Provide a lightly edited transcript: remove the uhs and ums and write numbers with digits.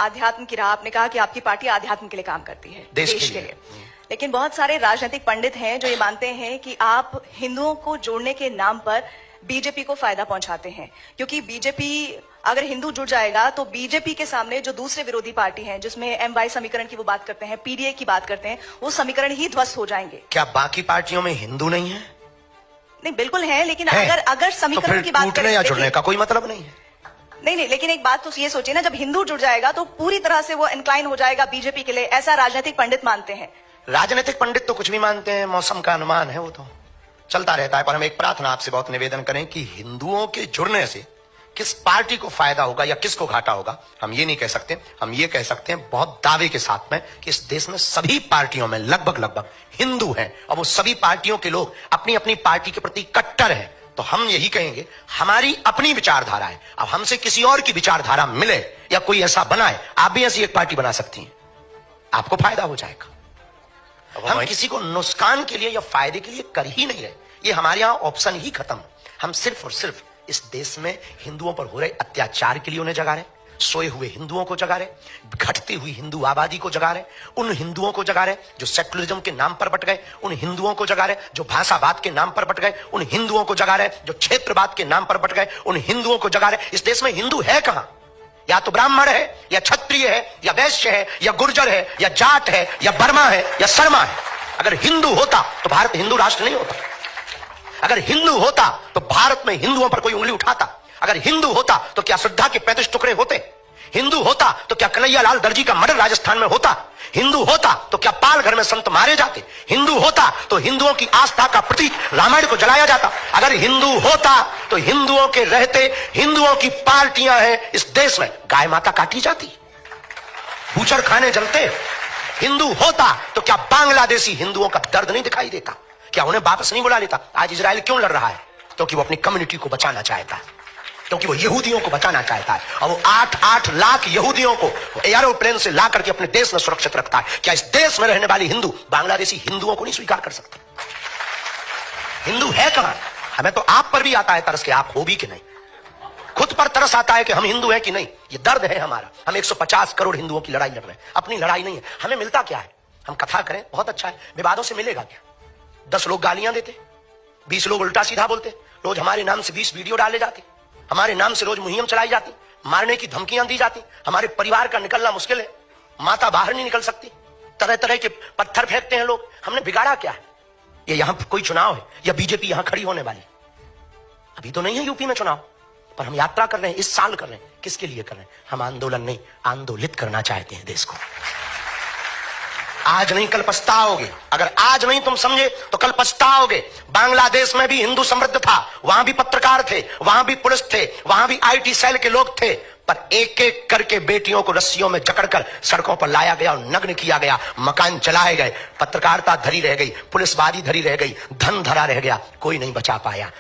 आध्यात्म की राह, आपने कहा कि आपकी पार्टी आध्यात्म के लिए काम करती है, देश के लिए। लेकिन बहुत सारे राजनीतिक पंडित हैं जो ये मानते हैं कि आप हिंदुओं को जोड़ने के नाम पर बीजेपी को फायदा पहुंचाते हैं, क्योंकि बीजेपी अगर हिंदू जुड़ जाएगा तो बीजेपी के सामने जो दूसरे विरोधी पार्टी हैं, जिसमें एमवाई समीकरण की वो बात करते हैं, पीडीए की बात करते हैं, वो समीकरण ही ध्वस्त हो जाएंगे। क्या बाकी पार्टियों में हिंदू नहीं है? नहीं, बिल्कुल है, लेकिन अगर समीकरण तो की बात करें या जुड़ने का कोई मतलब नहीं है। नहीं, लेकिन एक बात तो ये सोचिए ना, जब हिंदू जुड़ जाएगा तो पूरी तरह से वो इंक्लाइन हो जाएगा बीजेपी के लिए, ऐसा राजनीतिक पंडित मानते हैं। राजनीतिक पंडित तो कुछ भी मानते हैं, मौसम का अनुमान है, वो तो चलता रहता है। पर हम एक प्रार्थना आपसे बहुत निवेदन करें कि हिंदुओं के जुड़ने से किस पार्टी को फायदा होगा या किसको घाटा होगा, हम ये नहीं कह सकते। हम ये कह सकते हैं बहुत दावे के साथ में कि इस देश में सभी पार्टियों में लगभग हिंदू हैं, और वो सभी पार्टियों के लोग अपनी अपनी पार्टी के प्रति कट्टर हैं। तो हम यही कहेंगे, हमारी अपनी विचारधारा है। अब हमसे किसी और की विचारधारा मिले या कोई ऐसा बनाए, आप भी ऐसी एक पार्टी बना सकती हैं, आपको फायदा हो जाएगा। हम किसी को नुकसान के लिए या फायदे के लिए कर ही नहीं रहे, ये हमारे यहां ऑप्शन ही खत्म। हम सिर्फ और सिर्फ इस देश में हिंदुओं पर हो रहे अत्याचार के लिए उन्हें जगा रहे, सोए हुए हिंदुओं को जगा रहे, घटती हुई हिंदू आबादी को जगा रहे, उन हिंदुओं को जगा रहे जो सेकुलरिज्म के नाम पर बट गए, उन हिंदुओं को जगा रहे जो भाषावाद के नाम पर बट गए, उन हिंदुओं को जगा रहे जो क्षेत्रवाद के नाम पर बट गए, उन हिंदुओं को जगा रहे। इस देश में हिंदू है कहां? या तो ब्राह्मण है, या क्षत्रिय है, या वैश्य है, या गुर्जर है, या जाट है, या बर्मा है, या शर्मा है। अगर हिंदू होता तो भारत हिंदू राष्ट्र नहीं होता। अगर हिंदू होता तो भारत में हिंदुओं पर कोई उंगली उठाता। अगर हिंदू होता तो क्या श्रद्धा के 35 टुकड़े होते? हिंदू होता तो क्या कन्हैया लाल दर्जी का मर्डर राजस्थान में होता? हिंदू होता तो क्या पाल घर में संत मारे जाते? हिंदू होता तो हिंदुओं की आस्था का प्रतीक रामायण को जलाया जाता? अगर हिंदू होता तो हिंदुओं के रहते हिंदुओं की पार्टियां हैं इस देश में, गाय माता काटी जाती, बूचड़ खाने जलते। हिंदू होता तो क्या बांग्लादेशी हिंदुओं का दर्द नहीं दिखाई देता? क्या उन्हें वापस नहीं बुला लेता? आज इजराइल क्यों लड़ रहा है? क्योंकि वो अपनी कम्युनिटी को बचाना चाहता है, क्योंकि वो यहूदियों को बचाना चाहता है, और वो 8-8 लाख यहूदियों को एरोप्लेन से ला करके अपने देश में सुरक्षित रखता है। क्या इस देश में रहने वाली हिंदू बांग्लादेशी हिंदुओं को नहीं स्वीकार कर सकता? हिंदू है कहां? हमें तो आप पर भी आता है तरस के, आप हो भी कि नहीं। खुद पर तरस आता है कि हम हिंदू हैं कि नहीं। ये दर्द है हमारा। हम 150 करोड़ हिंदुओं की लड़ाई लड़ रहे हैं, अपनी लड़ाई नहीं है। हमें मिलता क्या है? हम कथा करें, बहुत अच्छा है, विवादों से मिलेगा क्या? 10 लोग गालियां देते, 20 लोग उल्टा सीधा बोलते, रोज हमारे नाम से 20 वीडियो डाले जाते, हमारे नाम से रोज मुहिम चलाई जाती, मारने की धमकियां दी जाती, हमारे परिवार का निकलना मुश्किल है, माता बाहर नहीं निकल सकती, तरह तरह के पत्थर फेंकते हैं लोग। हमने बिगाड़ा क्या है? ये यहां कोई चुनाव है या बीजेपी यहां खड़ी होने वाली? अभी तो नहीं है यूपी में चुनाव, पर हम यात्रा कर रहे हैं, इस साल कर रहे हैं। किसके लिए कर रहे हैं? हम आंदोलन नहीं, आंदोलित करना चाहते हैं देश को। आज नहीं कल पछताओगे। अगर आज नहीं तुम समझे तो कल पछताओगे। बांग्लादेश में भी हिंदू समृद्ध था, वहां भी पत्रकार थे, वहां भी पुलिस थे, वहां भी आईटी सेल के लोग थे, पर एक एक करके बेटियों को रस्सियों में जकड़कर सड़कों पर लाया गया और नग्न किया गया, मकान जलाए गए, पत्रकारिता धरी रह गई, पुलिसवादी धरी रह गई, धन धरा रह गया, कोई नहीं बचा पाया।